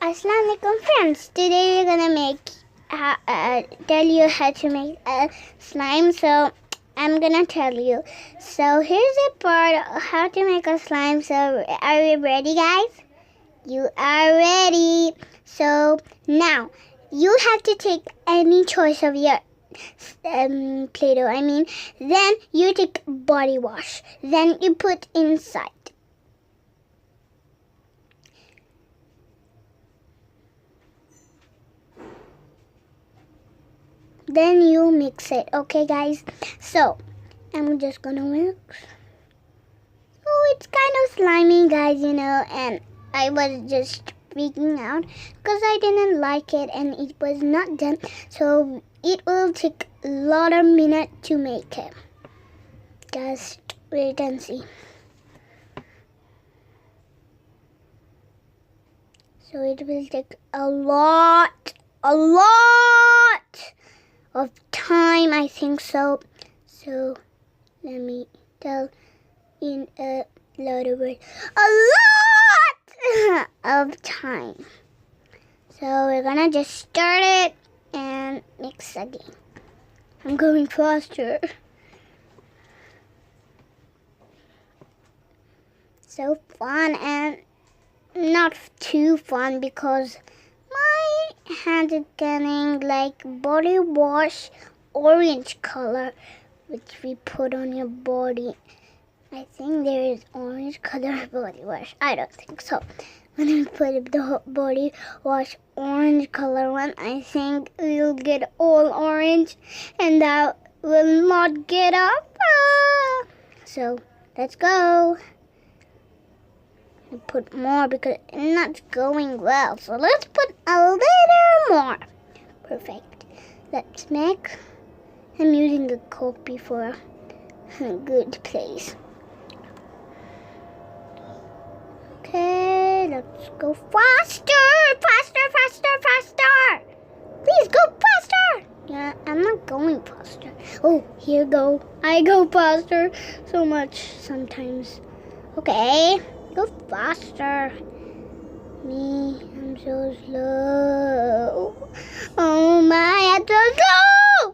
Assalamualaikum friends. Today we're gonna tell you how to make a slime. So I'm gonna tell you. So here's a part of how to make a slime. So are you ready, guys? You are ready. So now you have to take any choice of your Play-Doh. Then you take body wash. Then you put inside. Then you mix it, okay guys? So I'm just gonna mix. Oh, it's kind of slimy, guys, and I was just freaking out because I didn't like it and it was not done. So it will take a lot of minutes to make it. Just wait and see. So it will take a lot of time, I think so. So let me tell in a lot of words. A lot of time. So we're gonna just start it and mix again. I'm going faster. So fun and not too fun because my hand is getting like body wash orange color, which we put on your body. I think there is orange color body wash. I don't think so. When we put the body wash orange color one, I think we'll get all orange and that will not get up. So let's go. Put more because it's not going well. So let's put a little more. Perfect. Let's make. I'm using a copy for a good place. Okay, let's go faster. Faster. Please go faster. Yeah, I'm not going faster. Oh, here go. I go faster so much sometimes. Okay. Go faster. Me, I'm so slow. Oh my, I'm so slow.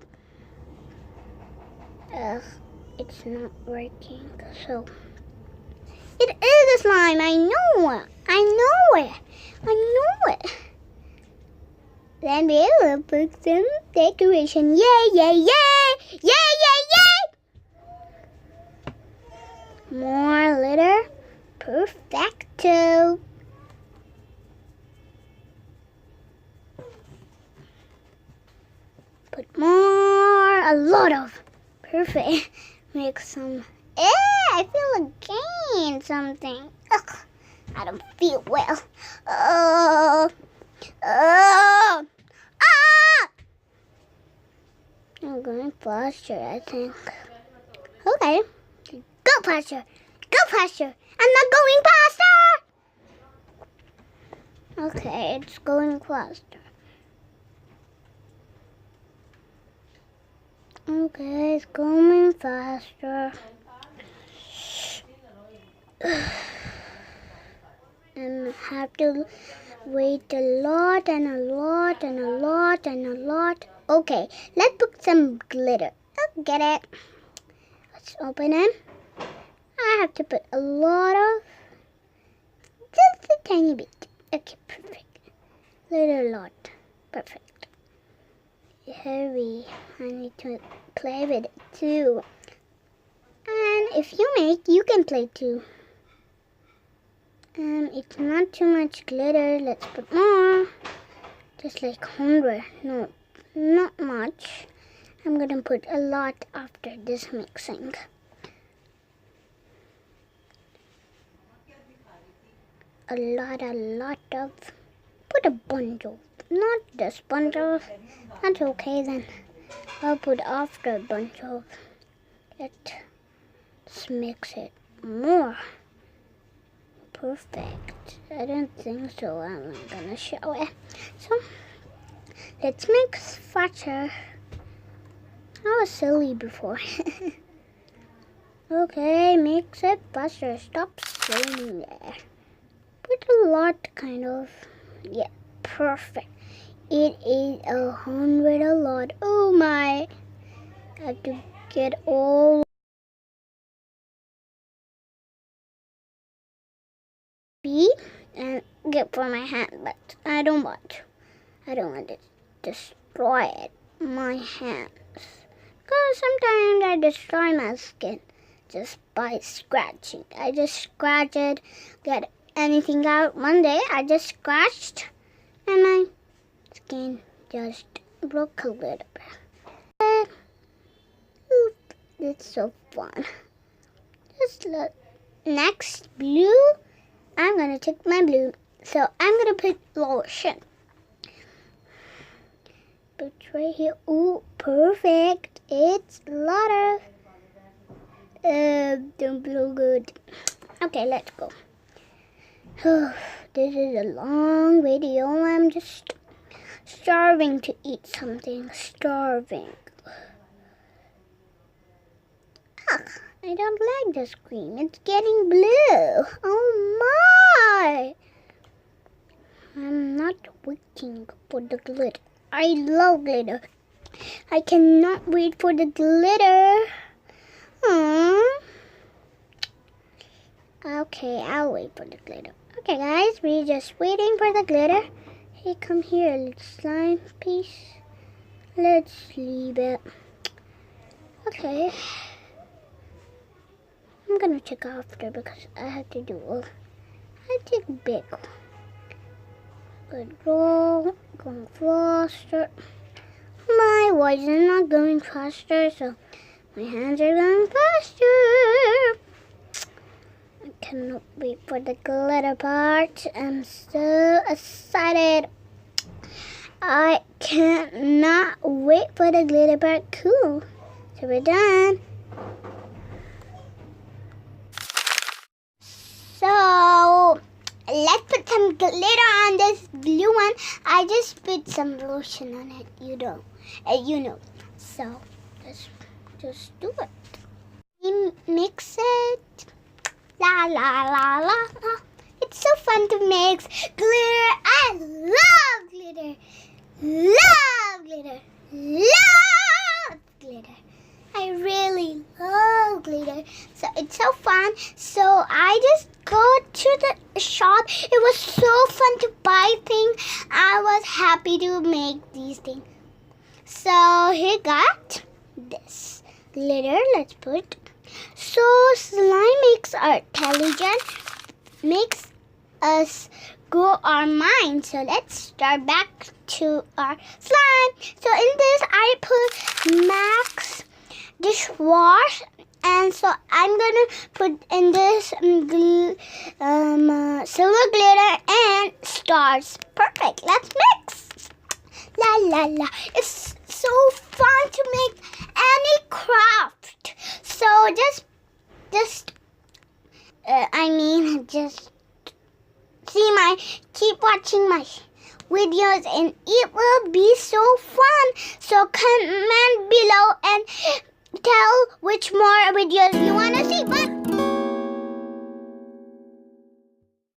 Ugh, it's not working. So, it is a slime. I know it. Then we will put some decoration. Yay. More glitter. Perfecto. Put more, a lot of. Perfect. Make some. I feel again something. Ugh, I don't feel well. I'm going faster, I think. Okay. Go faster. I'm not going faster. Okay, it's going faster. Okay, it's going faster. And have to wait a lot. Okay, let's put some glitter. I'll get it. Let's open it. I have to put a lot of, just a tiny bit. Okay, perfect. Little lot. Perfect. Heavy. I need to play with it too. And if you make, you can play too. It's not too much glitter. Let's put more. Just like 100. No, not much. I'm gonna put a lot after this mixing. A lot of, put a bunch of, not just bunch of, that's okay then. I'll put after a bunch of. Let's mix it more. Perfect. I don't think so. I'm not gonna show it. So let's mix faster. I was silly before. Okay, mix it faster. Stop staying there. Put a lot, kind of. Yeah, perfect. It is 100 a lot. Oh my. I have to get all B and get for my hand, but I don't want to destroy it. My hands. Because sometimes I destroy my skin just by scratching. I just scratch it, get anything out. One day I just scratched and my skin just broke a little bit. It's so fun. Just look. Next, blue. I'm going to take my blue. So I'm going to put lotion. Put right here. Ooh, perfect. It's a lot of don't feel good. Okay, let's go. This is a long video. I'm just starving to eat something. Starving. I don't like the screen. It's getting blue. Oh my! I'm not waiting for the glitter. I love glitter. I cannot wait for the glitter. Okay, I'll wait for the glitter. Okay, guys, we're just waiting for the glitter. Hey, come here, little slime piece. Let's leave it. Okay. I'm gonna check after because I have to do I take big. Good roll, going faster. My voice is not going faster, so my hands are going faster. I cannot wait for the glitter part. I'm so excited. I cannot wait for the glitter part. Cool. So we're done. So let's put some glitter on this blue one. I just put some lotion on it, you know. So let's just do it. We mix it. La la la la. Oh, it's so fun to mix glitter. I love glitter. Love glitter. Love glitter. I really love glitter. So it's so fun. So I just go to the shop. It was so fun to buy things. I was happy to make these things. So here got this glitter. Let's put. So slime makes our intelligent, makes us grow our mind. So let's start back to our slime. So in this I put Max dishwash, and so I'm gonna put in this silver glitter and stars. Perfect. Let's mix. La la la. It's so fun to make any craft. So just keep watching my videos and it will be so fun. So comment below and tell which more videos you want to see. Bye.